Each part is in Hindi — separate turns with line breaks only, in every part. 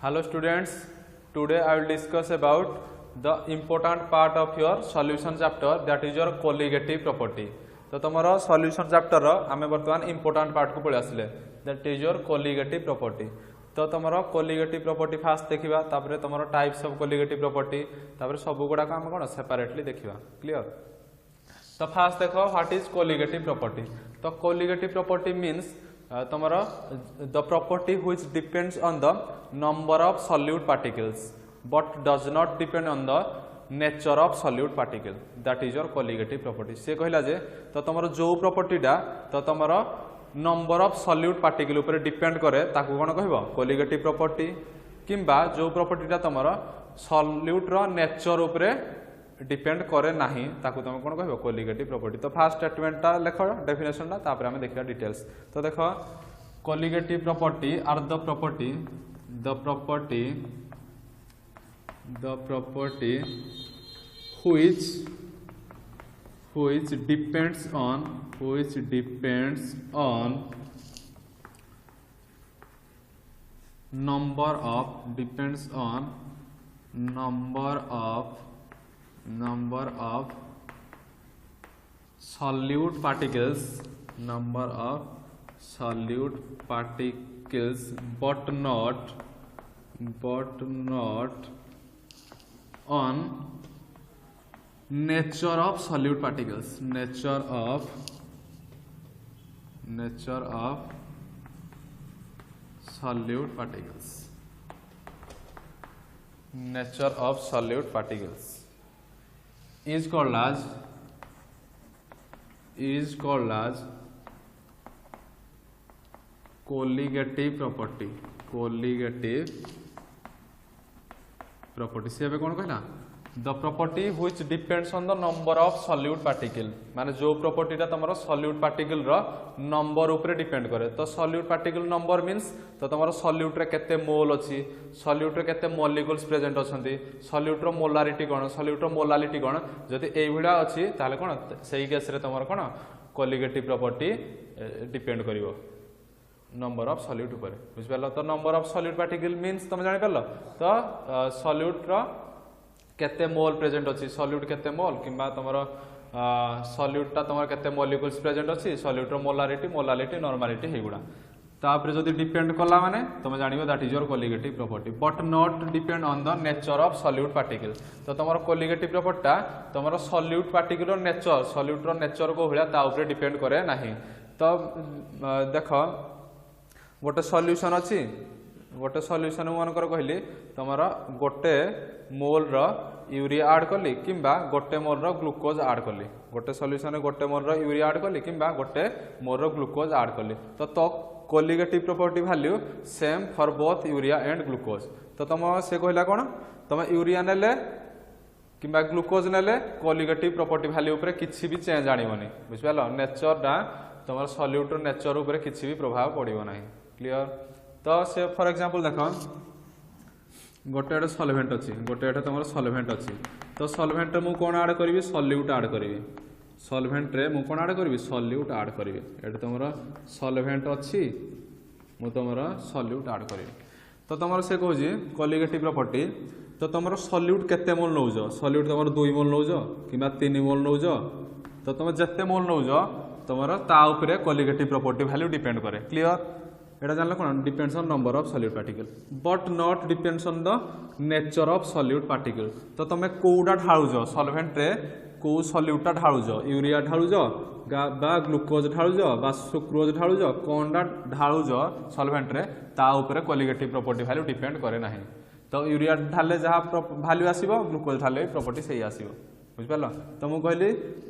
Hello students, today I will discuss about the important part of your solution chapter, that is your colligative property. तो तुम्हारा solution chapter रो आमे वर्तमान important part को पढ़े आसले, that is your colligative property. तो तुम्हारा colligative property फास्ट देखिबा, तापरे तुम्हारा types of colligative property, तापरे सब गुड़ा का आमे कोन separately देखिबा, clear? तो फास्ट देखो what is colligative property. तो colligative property means तुम्हारा the property which depends on the number of solute particles but does not depend on the nature of solute particle, that is your colligative property. से कहला जे तो तुम्हारा जो property डा तो तुम्हारा number of solute particle ऊपर depend करे ताकू कोन कहबो colligative property, किंबा जो property डा तुम्हारा solute रो nature ऊपर डिपेंड करे नाही ताकू तुम कोन कहबो colligative property. तो फर्स्ट स्टेटमेंट ता लेखो डेफिनेशन ता तापर हम देखिया डिटेल्स. तो देखो colligative property are the property which depends on number of solute particles but not on nature of solute particles, nature of solute particles is called as colligative property. से कौन कहला the property which depends on the number of solute particle, माने जो property टा तमरो solute particle रो number ऊपर depend करे. तो solute particle number means तो तमरो solute रे केते मोल अछि, solute रे केते molecules present अछंती, solute रो molarity कोन, solute रो molality कोन, जदि एई भिडा अछि ताले कोन सेही केस रे तमरो कोन colligative property depend करिवो number of solute ऊपर. बुझ परलो. तो number of solute particle means तुम जानि परलो. तो solute रो केते मोल प्रेजेंट अछि, solute केते मोल, किंबा तमरो solute ता तमरो केते molecules present अछि, solute रो molality normality हेगुडा. तापर जदि डिपेंड कला माने तुम जानिबो that is your colligative property but not depend on the nature of solute particle. तो तमरो colligative property ता तमरो solute particle रो nature, solute रो nature को भलिया ता ऊपर डिपेंड करे नाही. तो देखो गोटे सॉल्यूशन अछि, गोटे सॉल्यूशन मनकर कहली तमरा गोटे मोल रो यूरिया ऐड करली किंबा गोटे मोल रो ग्लूकोज ऐड करली, गोटे सॉल्यूशन रे गोटे मोल रो यूरिया ऐड करली किंबा गोटे मोल रो ग्लूकोज ऐड करली. तो colligative property value same for both urea and glucose. तो तुम से कहला कोन तुम यूरिया नेले किंबा ग्लूकोज नेले colligative property value ऊपर किछि भी चेंज आनिबोनी. बुझ परलो. नेचर डा तमर सॉल्यूट रो नेचर ऊपर किछि भी प्रभाव पड़िबो नाही. क्लियर. तो से फॉर एग्जांपल देखो गोटे सॉल्वेंट अछि, गोटे तमर सॉल्वेंट अछि. तो सॉल्वेंट रे मु कोन ऐड करबी सॉल्यूट ऐड करबी, सॉल्वेंट रे मु कोन ऐड करबी सॉल्यूट ऐड करबी. एटा तमर सॉल्वेंट अछि मु तमर सॉल्यूट ऐड करबी. तो तमर से कहूजी colligative property तो तमर सॉल्यूट केते मोल नउजो, सॉल्यूट तमर 2 मोल नउजो किबा 3 मोल नउजो. तो तम जत्ते मोल नउजो तमर ता ऊपर colligative property value डिपेंड करे. क्लियर. एटा जानला कोन depends on number of solute particle but not depends on the nature of solute particle. तो तमे कोडा ढाळुजो सॉल्वेंट रे को सॉल्यूटा ढाळुजो, यूरिया ढाळुजो बा ग्लूकोज ढाळुजो बा सुक्रोज ढाळुजो कोनडा ढाळुजो सॉल्वेंट रे ता ऊपर colligative property value डिपेंड करे नाही. तो यूरिया ढाले जहा वैल्यू आसीबो ग्लूकोज ढाले प्रॉपर्टी सही आसीबो. बुझ परलो. तो मु कहली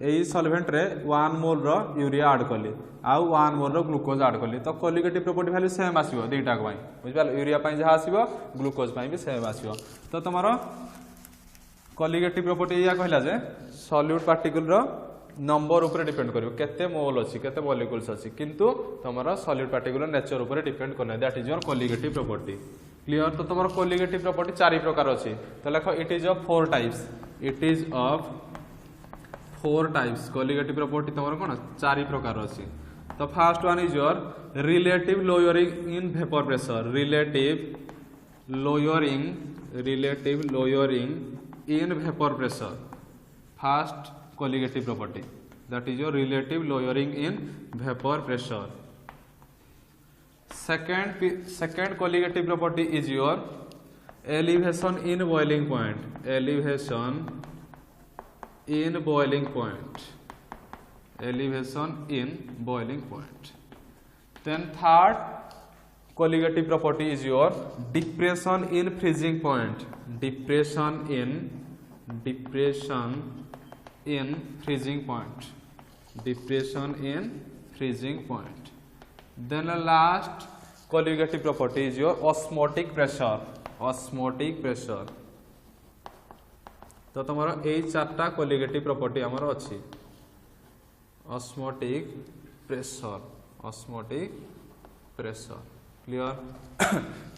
एई सॉल्वेंट रे 1 मोल रो यूरिया ऐड करली आउ 1 मोल रो ग्लूकोज ऐड करली. तो colligative property value सेम आसीबो दुईटा पई. बुझ परलो. यूरिया पई जहा आसीबो ग्लूकोज पई भी सेम आसीबो. तो तमरो colligative property या कहला जे solute particle रो नंबर ऊपर डिपेंड करियो केते मोल अछि केते मॉलिक्यूल्स अछि, किंतु तमरो solute particle रो नेचर ऊपर डिपेंड करना. That is your colligative property. Clear. तो तमरो colligative property चारि प्रकार अछि. तो लेखो it is of 4 types. It is of 4 types. colligative property तमरो कोन चारि प्रकार अछि. तो first one is your relative lowering in vapor pressure. relative relative lowering in vapor pressure. First colligative property, that is your relative lowering in vapor pressure. Second colligative property is your elevation in boiling point. Elevation in boiling point. Elevation in boiling point. Then third colligative property is your depression in freezing point. Depression in freezing point. Depression in freezing point. Then the last colligative property is your osmotic pressure. Osmotic pressure. तो तुम्हारा ए चार्टा colligative property हमारा अच्छी. Osmotic pressure. Osmotic pressure. Clear?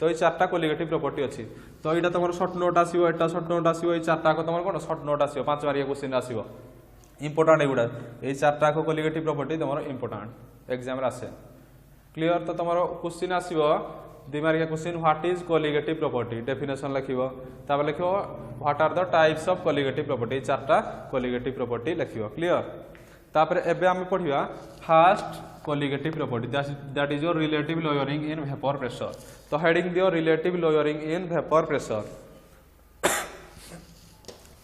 तो ये चार्टा colligative property अच्छी. तो ये तुम्हारा short note आसीबो, एटा short note आसीबो, ये चार्टा को तुम्हारा कौन short note आसीबो, 5 मार्किया क्वेश्चन आसीबो. Important एगुडा. ये चार्टा को colligative property तुम्हारा important exam रे आसे. Clear? तो तुम्हारा क्वेश्चन आसीबो 2 मार्किया question what is colligative property, definition लिखिबो. तापर लिखिबो what are the types of colligative property, चार्टा colligative property लिखिबो. Clear? तापर एबे हम पढिबा first colligative property, that is your relative lowering in vapor pressure. तो हेडिंग दियो relative lowering in vapor pressure.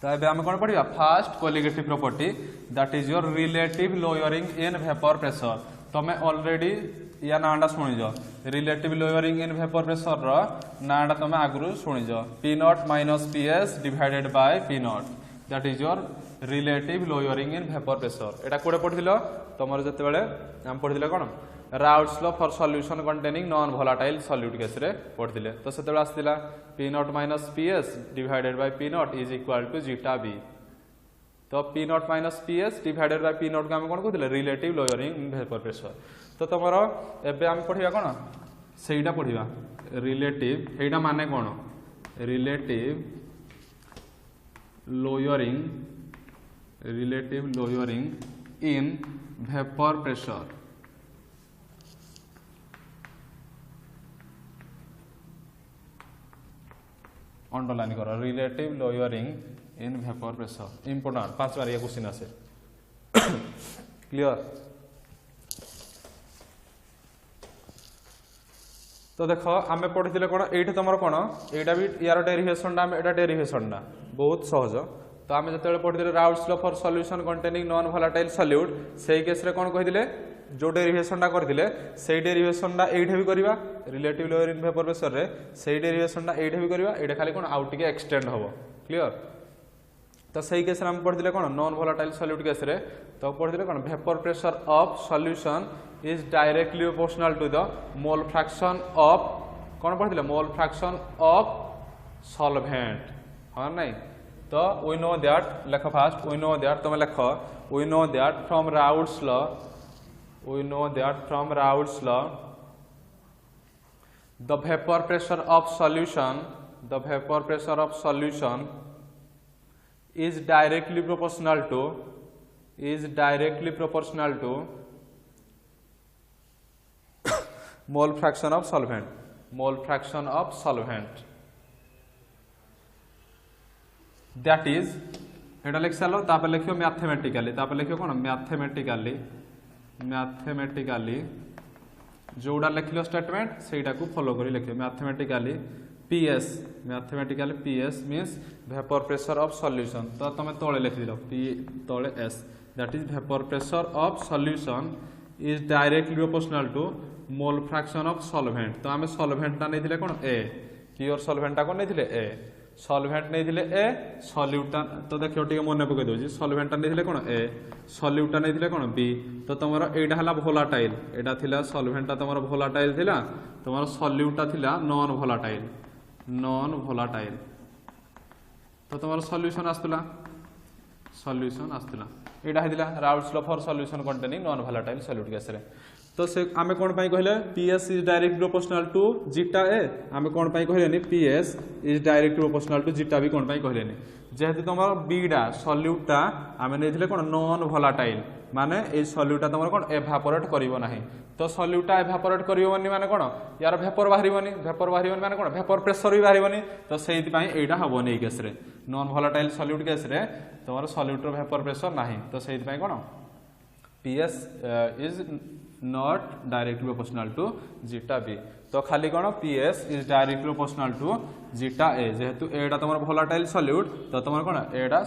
तो एबे हम कोन पढिबा first colligative property, that is your relative lowering in vapor pressure. तमे ऑलरेडी या नाडा सुनिजो relative lowering in vapor pressure रो नाडा तमे आगुरु सुनिजो P naught minus PS divided by P naught, that is your relative lowering in vapor pressure. एटा कोडे पढिलो तमर जते बेले हम पढिले कोन Raoult's law for solution containing non volatile solute case रे पढिले. तो सेते बेले आस्तिला P naught minus PS divided by P naught is equal to zeta B. तो P naught minus PS divided by P naught का हम कोन कहथिले relative lowering in vapor pressure. तो तमरो एबे हम पढिया कोन सेइडा पढिबा relative, एइडा माने कोन relative lowering in vapor pressure. Underline करो relative lowering in vapor pressure. Important 5 बार ये क्वेश्चन आसे. क्लियर? तो देखो आमे पढिथिले कोन एठी तमर कोन एटा भी यार डेरिवेशन ना एटा डेरिवेशन ना बहुत सहज. तो आमे जते पढिथिले Raoult's law for solution containing non volatile solute, सेही केस रे कोन कहिथिले जो डेरिवेशन टा करथिले सेही डेरिवेशन टा एठी भी करबा relative lowering in vapor pressure रे, सेही डेरिवेशन टा एठी भी करबा, एटा खाली कोन आउट टिके एक्सटेंड होबो. क्लियर? तो सही केस रे हम पढिथिले कोन नॉन वोलेटाइल सॉल्यूट केस रे. तो पढिथिले कोन vapour pressure of solution is directly proportional to the mole fraction of कोन पढिथिले मोल फ्रैक्शन ऑफ सॉल्वेंट. हां नहीं? तो वी नो दैट लेखो फास्ट वी नो दैट तुम लेखो we know that from Raoult's law, we know that from Raoult's law the vapor pressure of solution is directly proportional to mole fraction of solvent. That is हेटा लिख सालो. तापर लिखियो मैथमेटिकली, तापर लिखियो कोन मैथमेटिकली जोड़ा लिखिलो स्टेटमेंट सेटा को फॉलो करी लिखियो mathematically PS means vapour pressure of solution. तो तमे तळे लिखि दिलो P तळे S, that is vapour pressure of solution is directly proportional to mole fraction of solvent. तो हमें सॉल्वेंट टा नेथिले कोन A, प्योर सॉल्वेंट टा कोन नेथिले A, सॉल्वेंट नेथिले A, सॉल्यूट तो देखियो टिके मन पके दोजी सॉल्वेंट टा नेथिले कोन A, सॉल्यूट टा नेथिले कोन B. तो तमरो एटा हला वोलाटाइल, एटा थिला सॉल्वेंट टा तमरो वोलाटाइल थिला, तमरो सॉल्यूट टा थिला नॉन वोलाटाइल. तो तमरो सॉल्यूशन आस्तला एटा हेदिला Raoult's law for solution containing non volatile solute case रे. तो से आमे कोन पई कहले PS is directly proportional to zeta A आमे कोन पई कहलेनी PS is directly proportional to zeta B कोन पई कहलेनी जेहेतु तुमर बीडा सॉल्यूटटा आमे नेथिले कोन नॉन वोलाटाइल माने ए सॉल्यूटटा तुमर कोन एवापोरेट करिवो नाही तो सॉल्यूटटा एवापोरेट करिवोनी माने कोन यार वेपर बाहरिवोनी माने कोन वेपर प्रेशर भी बाहरिवोनी तो सेहि पई एटा हबोनी ए केस रे नॉन वोलाटाइल सॉल्यूट केस रे तुमर सॉल्यूटर वेपर प्रेशर नाही तो सेहि पई कोन PS is not directly proportional to zeta B तो खाली कौन PS is directly proportional to zeta A जेहेतु एटा तुम वोलाटाइल सॉल्यूट तो तुम कौन एटा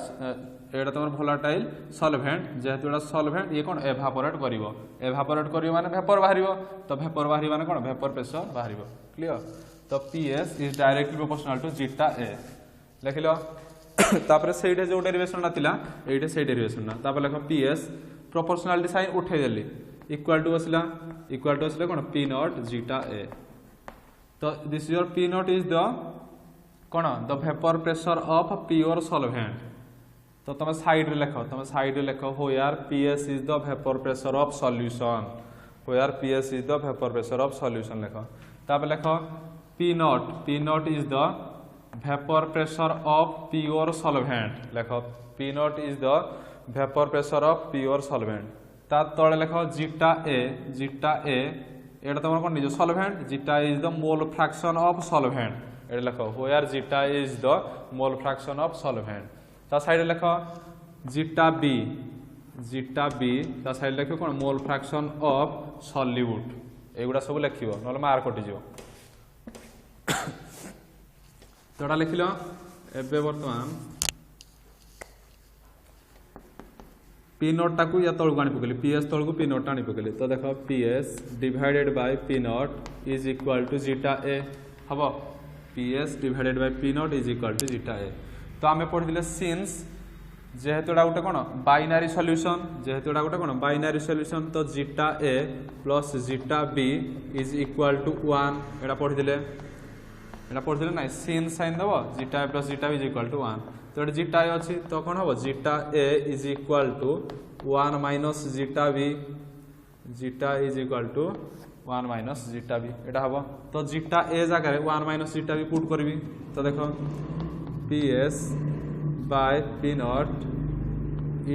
तुम वोलाटाइल सॉल्वेंट जेहेतु एटा सॉल्वेंट ये कौन एवापोरेट करिवो माने वेपर बाहरिवो तो वेपर बाहरी माने कौन वेपर प्रेशर बाहरिवो क्लियर तो PS is directly proportional to zeta A लिखिलो तापर सेइटे जो डेरिवेशन ना थिला एइटे सेइ डेरिवेशन ना तापर लिखो PS प्रोपोर्शनलिटी साइन उठे देली इक्वल टू असला कौन P नॉट जीटा ए तो this is your P not is the कौन the vapour pressure of pure solvent तो तुम साइड रे लेखो होयार PS is the vapour pressure of solution लेखो तापर लेखो P not is the vapour pressure of pure solvent लेखो P not is the vapour pressure of pure solvent ता तले लेखो जीटा ए एटा तुम कोन निजो solvent zeta is the mole fraction of solvent एटा लेखो where zeta is the mole fraction of solvent ता साइड लेखो जीटा बी ता साइड लेखो कोन मोल फ्रैक्शन ऑफ सॉल्यूट एगुडा सब लेखिबो नले मार्क कटि जिवो तोडा लिखिलो एबे वर्तमान P नॉट टाकू या तळगु आनी पकेली PS तळगु P नॉट आनी पकेली तो देखो PS divided by P not is equal to zeta A हबो PS divided by P not is equal to zeta A तो आमे पढिले सिंस जेहेतु एटा गोटे कोन बाइनरी सॉल्यूशन तो zeta A plus zeta B is equal to 1 एटा पढिले नै सिन साइन दबो zeta A plus zeta B is equal to 1 तो ये जीटा ए अच्छी तो कौन हम zeta A is equal to 1 minus zeta B zeta is equal to 1 minus zeta B एटा हम तो जीटा ए जगह 1 माइनस जीटा बी पुट करबी तो देखो PS by P not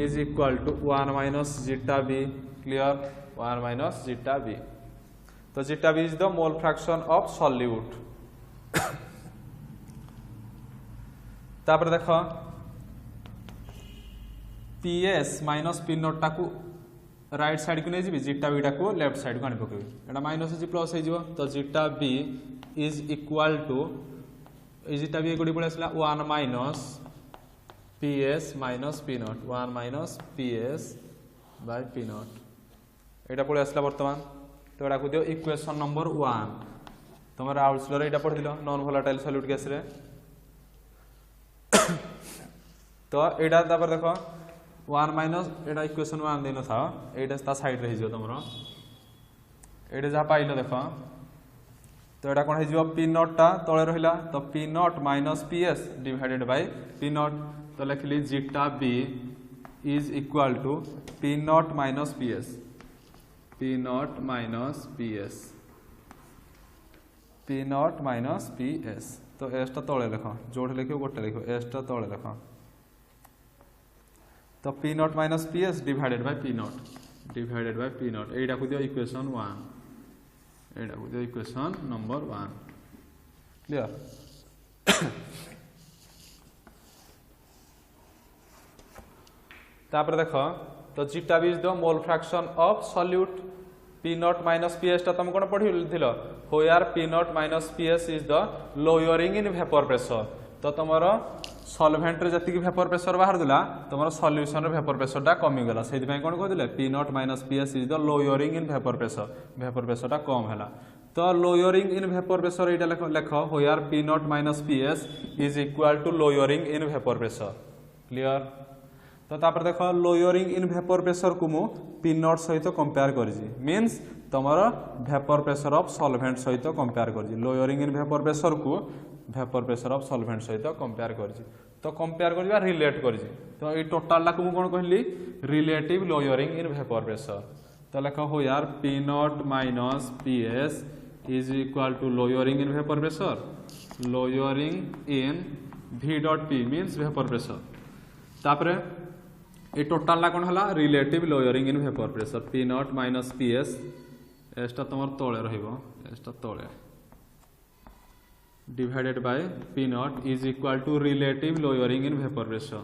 is equal to 1 minus zeta B clear 1 minus zeta B तो zeta B is the mole fraction of solute तापर देखो PS माइनस P नॉट टाकू राइट साइड को नहीं जीटा बी टाकू लेफ्ट साइड को आनी पकेबी एटा माइनस अछि प्लस हो जिवो तो zeta B is equal to zeta B गुडी पळे आसला 1 minus PS minus P not 1 minus PS by P not एटा पळे आसला वर्तमान तो एटा को दियो इक्वेशन नंबर 1 तमरा आउटस्लर एटा पढि दिलो नॉन वोलाटाइल सॉल्यूट केस रे तो एटा तापर देखो 1 माइनस एटा इक्वेशन 1 देनो था एटा ता साइड रे हिजो तमरो एटा जा पाइलो देखो तो एटा कोन हिजो P नॉट ता तळे रहिला तो P not minus PS divided by P not तो लिखली zeta B is equal to P not minus PS P not minus PS P not minus PS तो एस टा तळे लिखो जोड लिखो गोटे लिखो एस टा तळे लिखो तो P not minus PS divided by P not एटा को दियो इक्वेशन 1 एटा को दियो इक्वेशन नंबर 1 क्लियर तापर देखो तो zeta B is the mole fraction of solute P not minus PS ता तुम कोन पढिथिलो होयार P not minus PS is the lowering in vapour pressure तो तुमरो सॉल्वेंट रे जति वेपर प्रेशर बाहर दिला तुमरो सॉल्यूशन रे वेपर प्रेशर टा कमी गेला सेति पय कोन कहदिले P not minus PS is the lowering in vapour pressure टा कम हैला तो लोअरिंग इन वेपर प्रेशर एटा लेखो होयार P not minus PS is equal to lowering in vapour pressure clear तो तापर देखो लोअरिंग इन वेपर प्रेशर को मु P नॉट सहित कंपेयर करजी मींस तमरो वेपर प्रेशर ऑफ सॉल्वेंट सहित कंपेयर करजी लोअरिंग इन वेपर प्रेशर को वेपर प्रेशर ऑफ सॉल्वेंट सहित कंपेयर करजी तो कंपेयर करबा रिलेट करजी तो ए टोटल ला को मु कोन कहली relative lowering in vapour pressure तो लिख हो यार P not minus P S is equal to lowering in vapour pressure, lowering in V dot P means vapour pressure. तापरे ये टोटाल ला कौन हला relative lowering in vapour pressure P not minus P S एसटा तुम तले रहिबो एसटा तले divided by P not is equal to relative lowering in vapour pressure,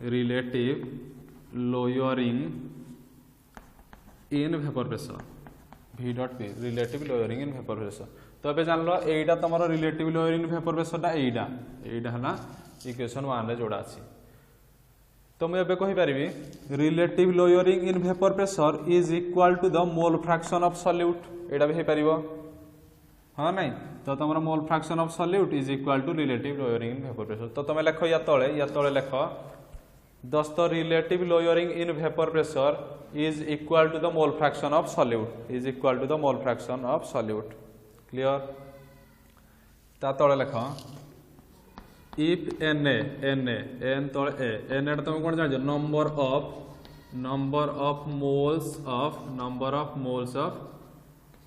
relative lowering in vapour pressure V dot P relative lowering in vapour pressure. तो ए जान लो एटा तुम relative lowering in vapour pressure एटा है इक्वेशन 1 रे जोड़ा अछि। तो मुझे कही पारि relative lowering in vapour pressure is equal to the mole fraction of solute, एटा भी पारिबो हाँ नहीं। तो तुम mole fraction of solute is equal to relative lowering in vapour pressure. तो तुम लिख या तले लिख thus the relative lowering in vapor pressure is equal to the mole fraction of solute, is equal to the mole fraction of solute, clear। ता तले लिख if Na n तले a n एटा तुम कोन जान number of moles of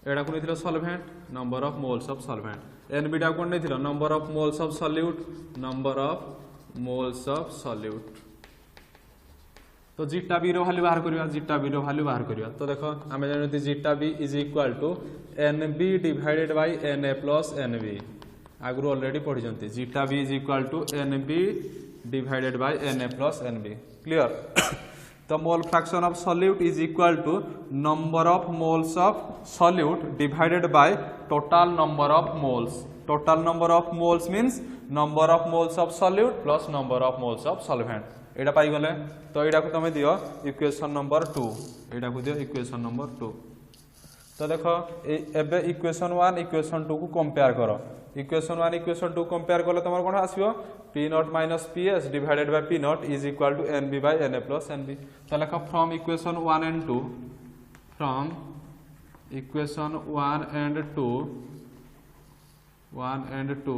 एटा कोन थिलो solvent, number of moles of solvent। n बीटा कोन नै थिलो number of moles of solute, number of moles of solute। तो जीटा बी रो वैल्यू बाहर करिया, जीटा बी रो वैल्यू बाहर करिया। तो देखो आमे जानते zeta B is equal to N B divided by N A plus N B, आगु ऑलरेडी पढ़ी जानते zeta B is equal to N B divided by N A plus N B, clear. तो mole fraction of solute is equal to number of moles of solute divided by total number of moles, total number of moles means number of moles of solute plus number of moles of solvent. एटा पाई गले तो एटा को तुम दियो इक्वेशन नंबर 2, एटा को दियो इक्वेशन नंबर 2। तो देखो एबे इक्वेशन 1 इक्वेशन 2 को कंपेयर करो, इक्वेशन 1 इक्वेशन 2 कंपेयर करले तुम कोन आसीबो P not minus P S divided by P not is equal to N B by N A plus N B. तो लिखो from equation 1 and 2, from equation 1 and 2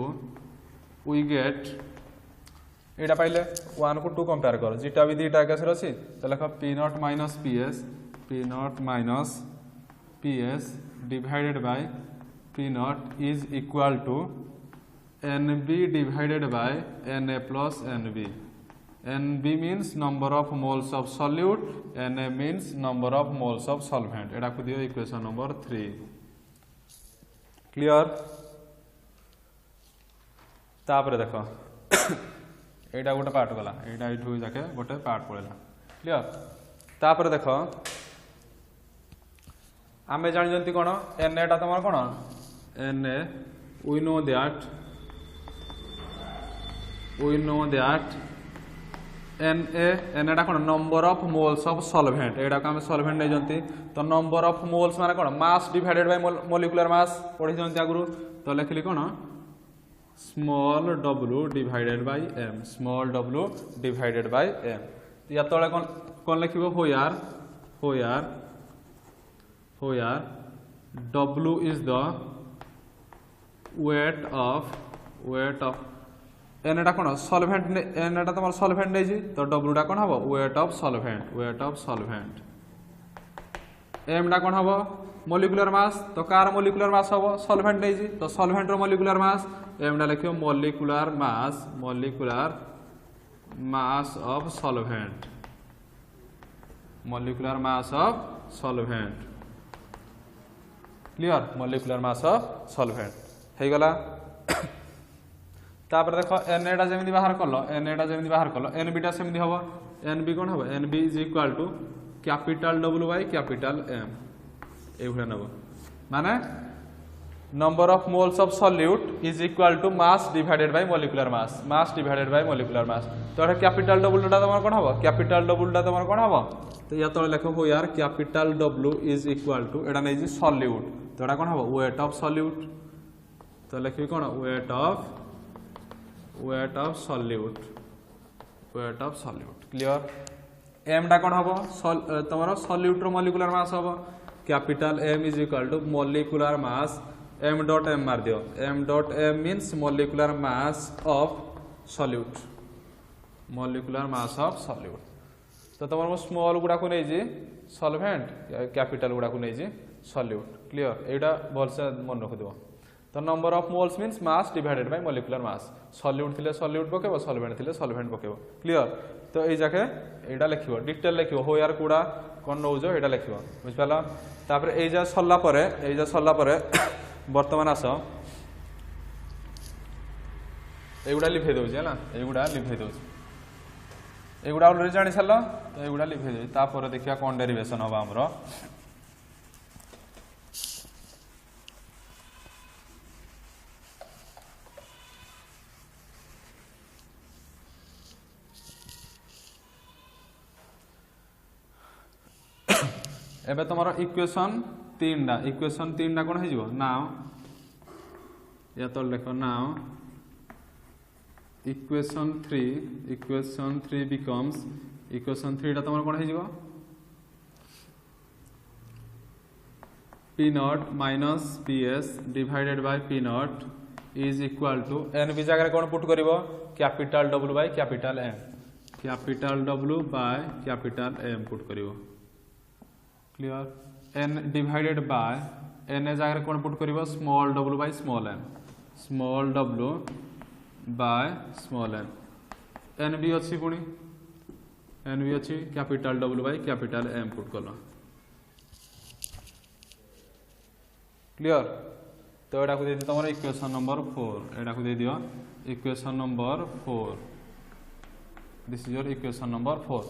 we get एटा पाइले 1 को 2 कंपेयर कर जीटा भी दीटा कैसे रसी। तो लिखो P not minus P S divided by P not is equal to N B divided by N A plus N B. N B means number of moles of solute, N A means number of moles of solvent. एटा को दियो इक्वेशन नंबर 3, क्लियर। तापर देखो एटा गोटे पार्ट गला, एटा इठू जाके गोटे पार्ट पड़ेला, क्लियर। तापर देख आमे जान जंती कोन एन एटा तमर कोन N A we know that N एटा कोन number of moles of solvent, एटा को हम सॉल्वेंट नै जंती। तो नंबर ऑफ मोल्स माने कोन mass divided by molecular mass पढी जंती आगुरु। तो लिखली कोन small w divided by m, small w divided by m। या तले कौन लिखिबो हो यार w is the weight of n एटा कोन सॉल्वेंट n एटा तमर सॉल्वेंट नै जी। तो w टा कोन हबो वेट ऑफ सॉल्वेंट। m टा कोन हबो मॉलिक्यूलर मास। तो कार मॉलिक्यूलर मास हबो सॉल्वेंट नै जी। तो सॉल्वेंट रो मॉलिक्यूलर मास m टा लिखियो molecular mass of solvent, molecular mass of solvent, clear. Molecular mass of solvent हे गला। तापर देखो n एटा जेमिति बाहर करलो n बीटा सेमिति हबो n बी कोन हबो n B is equal to capital W by capital M, ए भले नबो माने number of moles of solute is equal to mass divided by molecular mass, divided by molecular mass. तो एटा कैपिटल W टा तमर कोन हबो कैपिटल W टा तमर कोन हबो। तो या तळे लिखो हो यार capital W is equal to एटा नै जी सॉल्यूट। तो एटा कोन हबो वेट ऑफ सॉल्यूट। तो लिखबी कोन weight of solute, clear. m टा कोन हबो तमरो सॉल्यूट रो मॉलिक्यूलर मास हबो capital M is equal to molecular mass m dot m मार दियो, m dot m means molecular mass of solute, तो तुम स्मॉल गुड़ा को नहीं सॉल्वेंट कैपिटल गुड़ा को नहीं सॉल्यूट क्लियर एटा भलसे मन रखिदियो तो number of moles means mass divided by molecular mass solute थिले सॉल्यूट पकेबो सॉल्वेंट थिले सॉल्वेंट पकेबो क्लियर तो ए जाके एटा लिखिबो डिटेल लिखिबो हो यार कुड़ा कोन नौजो एटा लिखिबो बुझ पाला तापर ए जा सरला परे वर्तमान आस एगुड़ा लिखै दउछि हैला एगुड़ा लिखै दउछि एगुड़ा ऑलरेडी जानि छल्ला तो एगुड़ा लिखै दउछि तापर देखिया कोन डेरिवेशन होबा हमरो एबे तुम्हारा इक्वेशन 3 कोन हे जिवो नाउ या तो लिखो नाउ इक्वेशन 3 becomes इक्वेशन 3 टा तुम्हारा कोन हे जिवो p not minus ps divided by p not is equal to n B जगह कोन पुट करिवो capital W by capital M capital W by capital M put करिवो clear n divided by n जगह कौन पुट करिवो small w by small n small w by small n n भी अच्छी पुणी n भी अच्छी capital w by capital m put कलो क्लियर तो एटा को दे दियो तमरो इक्वेशन नंबर 4 एटा को दे दियो equation number 4 this is your equation number 4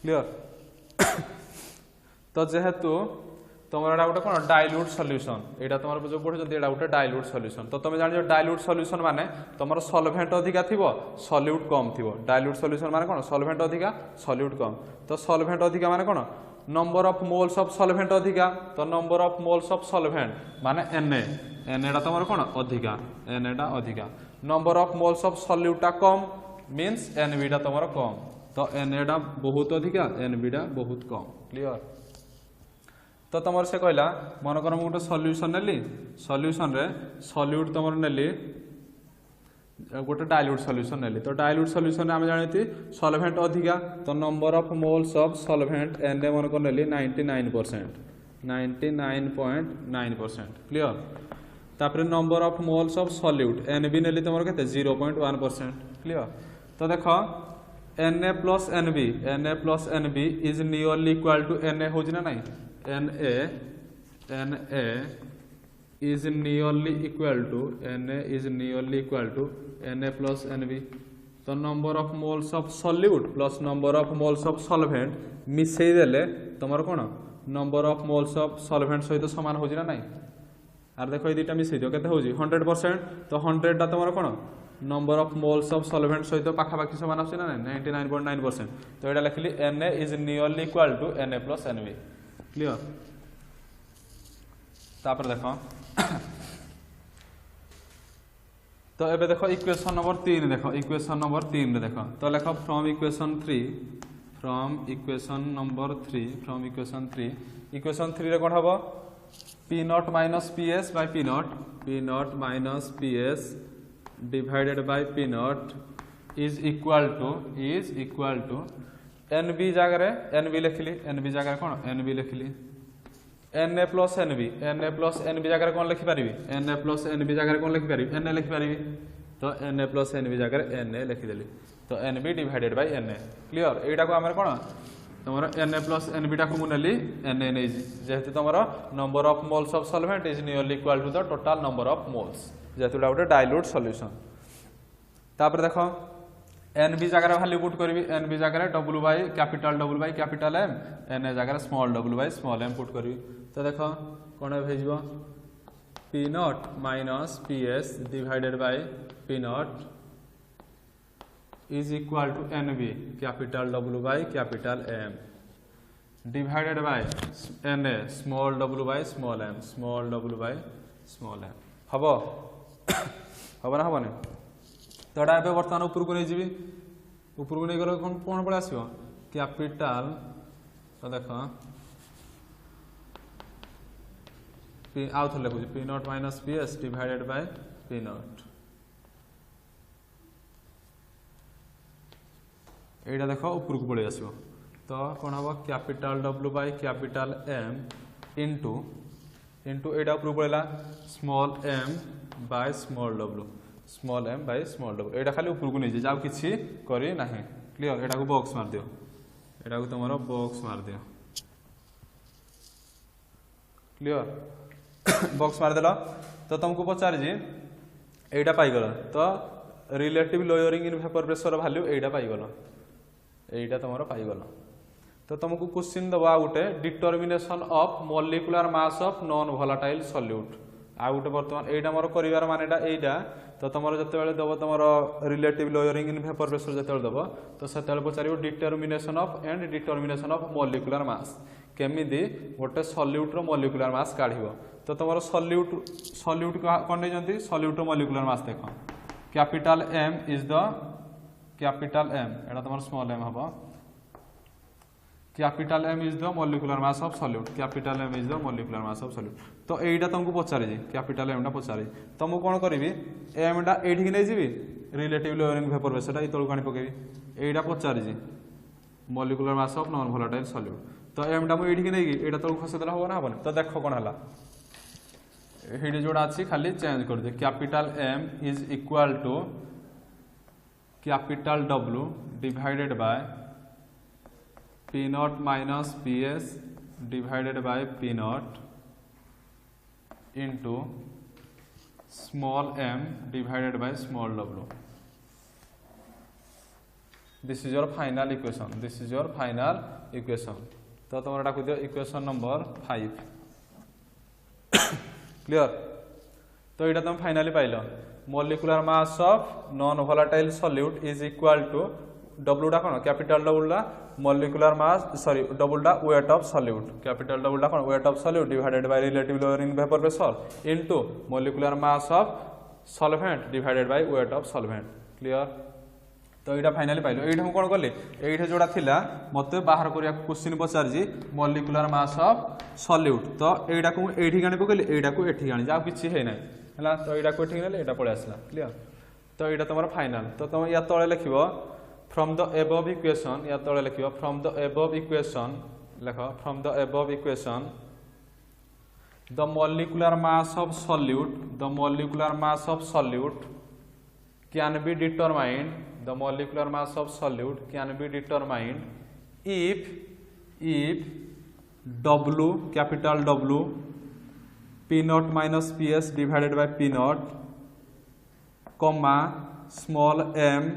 clear तो जेहेतु तुम एटा गोटे कौन डाइल्यूट सॉल्यूशन एटा तुम जो पढ़ो एटा गोटे डाइल्यूट सॉल्यूशन तो तुम जान डाइल्यूट सॉल्यूशन माने तुम सॉल्वेंट अधिका थिबो सॉल्यूट कम थिबो डाइल्यूट सॉल्यूशन माने कौन सॉल्वेंट अधिका सॉल्यूट कम तो सॉल्वेंट अधिका माने कौन number of moles of solvent अधिका तो number of moles of solvent माने Na एटा तुम कौन अधिका Na टा अधिका नंबर ऑफ मोल्स ऑफ सॉल्यूटा कम मींस Nb टा तुम कम तो Na टा बहुत अधिका Nb टा बहुत कम क्लियर तो तुम से कहला मन कर गोटे सॉल्यूशन नेली सॉल्यूशन रे सॉल्यूट तुम नेली गोटे डाइल्यूट सॉल्यूशन नेली तो डाइल्यूट सॉल्यूशन आम जानी सॉल्वेंट अधिका तो number of moles of solvent Na मन कर नेली 99% 99.9% क्लियर तापर number of moles of solute Nb नेली तुम केते 0.1% क्लियर तो देखो Na plus Nb is nearly equal to Na हो ना नहीं Na is nearly equal to Na plus Nb तो number of moles of solute plus number of moles of solvent मिसई देले तुमर कोन number of moles of solvent सहित समान हो ना नहीं आर देखो ये दुटा मिसई दियो केते होजी 100% तो 100 टा तुमर कोन number of moles of solvent सहित पाखापाखि समान आछे ना 99.9% तो एटा लिखली Na is nearly equal to Na plus Nb clear तापर देखो तो एबे देखो इक्वेशन नंबर 3 देखो इक्वेशन नंबर 3 रे देखो तो लिखो फ्रॉम इक्वेशन इक्वेशन 3 रे कोन हबो p not minus ps by p not minus ps divided by p not is equal to Nb जगह Nb लिखली Nb जगह कौन Nb लिखली Na प्लस Nb जगह कौन लिखि पारिबी Na प्लस Nb जगह कौन लिखि पारिबी Na लिखि पारिबी तो Na प्लस Nb जगह Na लिखि देली तो Nb divided by Na clear एटा को हमर कोन तमरो Na प्लस Nb टा को मुनेली Na नै जेहेतु तमरो number of moles of solvent is nearly equal to the total number of moles जेहेतु एटा गोटे डाइल्यूट सॉल्यूशन तापर देखो Nb जगह वैल्यू पुट करी Nb जगह W by capital M Na जगह small W by small m put करी तो देखो कौन भेजब p not minus ps divided by p not is equal to Nb capital W by capital M divided by Na small W by small m हबो हबो ना हबो तो एटा एबे वर्तमान ऊपर को नहीं जीवी ऊपर को नहीं गलो कोन पळे आसीबो कैपिटल तो देखो p आउ थले बुझी p not minus ps divided by p not एटा देखो ऊपर को पळे आसीबो तो कौन हम capital W by capital M into into एटा ऊपर पड़ेगा small M by small W एटा खाली ऊपर को नहीं जाओ किसी करी नहीं क्लियर एटा को बॉक्स मार दियो एटा को तुम बॉक्स मार दियो क्लियर बॉक्स मारदेल तो तुमको पचार एटा पाइगल तो relative lowering in vapour pressure value एटा पाइगल एटा तुम पाइगल तो तुमको क्वेश्चन दबा गोटे determination of molecular mass of non volatile solute आ गोटे बर्तमान एटा मोर करिवार मानेटा एटा तो तुम जिते दब तुम relative lowering in vapour pressure जिते दब तो से पचार determination of and determination of molecular mass केमिदी गोटे सॉल्यूटर मॉलिक्यूलर मास काढ़ तो तुम सॉल्यूट कौन नहीं सॉल्यूटर मॉलिक्यूलर मास देख capital M is the capital M एटा तुम स्मॉल एम हम capital M is the molecular mass of solute capital M is the molecular mass of solute तो एटा तुमको पचारे कैपिटल एम टा पचारे तो मुझे कौन करी एम टा एठी नहीं जी रिलेटिव लोअरिंग वेपर प्रेशर ये तौक आनी पकेबी एटा पचारे molecular mass of non volatile solute तो एम टा मुझे नहीं एटा तौक खसेदेला हम ना हम तो देख कौन है ये जोड़ा अच्छी खाली चेंज कर दे capital M is equal to capital W divided by P not minus P S divided by P not into small M divided by small W this is your final equation this is your final equation तो तुम डाक दियो इक्वेशन नंबर 5 क्लियर तो यहाँ तुम फाइनाली पाइल molecular mass of non volatile solute is equal to डब्ल्यूटा कौन कैपिटल डब्ल्यूटा मॉलिक्यूलर मास सॉरी डब्ल्यूटा वेट ऑफ सॉल्यूट कैपिटल डब्ल्यूटा कौन weight of solute divided by relative lowering vapour pressure into molecular mass of solvent divided by weight of solvent clear तो यहाँ फाइनाली पाइल ये मुझे कौन कली ये जोड़ा थिला मते बाहर करिया question Pachar molecular mass of solute तो यहाँ को एठी आनी पकड़ी यहाँ को एठी आनी जा किसी है ना है तो यहाँ को एठी आनी यहाँ पड़े आसला क्लियर तो यहाँ तुम फाइनल तो तुम या तले लिख फ्रॉम द एबव इक्वेशन या तले लिख फ्रॉम द एबव इक्वेशन लिख from the above equation the molecular mass of solute can be determined the molecular mass of solute can be determined if W capital W P naught minus PS divided by P naught comma small m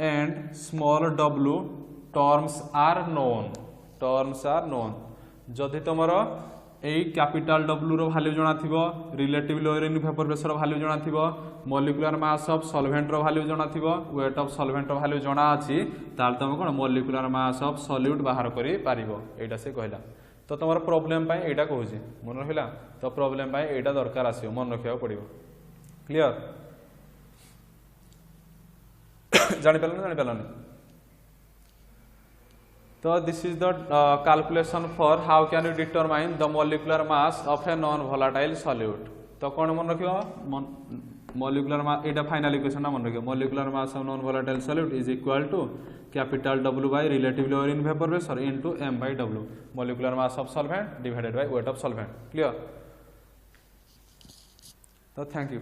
and small w terms are known जदि तुमर यही कैपिटल डब्ल्यू रो वैल्यू जना थिबो relative lowering vapour pressure value जना थिबो मॉलिक्यूलर मास ऑफ सॉल्वेंट रो वैल्यू जना थिबो वेट ऑफ सॉल्वेंट रो वैल्यू जना अछि ताल तुम कोन मॉलिक्यूलर मास ऑफ सॉल्यूट बाहर करी पारिबो एटा से कहला तो तुमर प्रॉब्लम पय एटा कहूची मन रहिला तो प्रॉब्लम पय एटा दरकार आसीओ मन रखिया पड़िबो क्लियर जानि पेलन तो this is the calculation for how can you determine the molecular mass of a non volatile solute तो कौन मन रखियो मॉलिक्यूलर मास एटा फाइनल इक्वेशन ना मन रखियो molecular mass of non volatile solute is equal to capital W by relative lowering vapour pressure into M by W molecular mass of solvent divided by weight of solvent clear तो थैंक यू।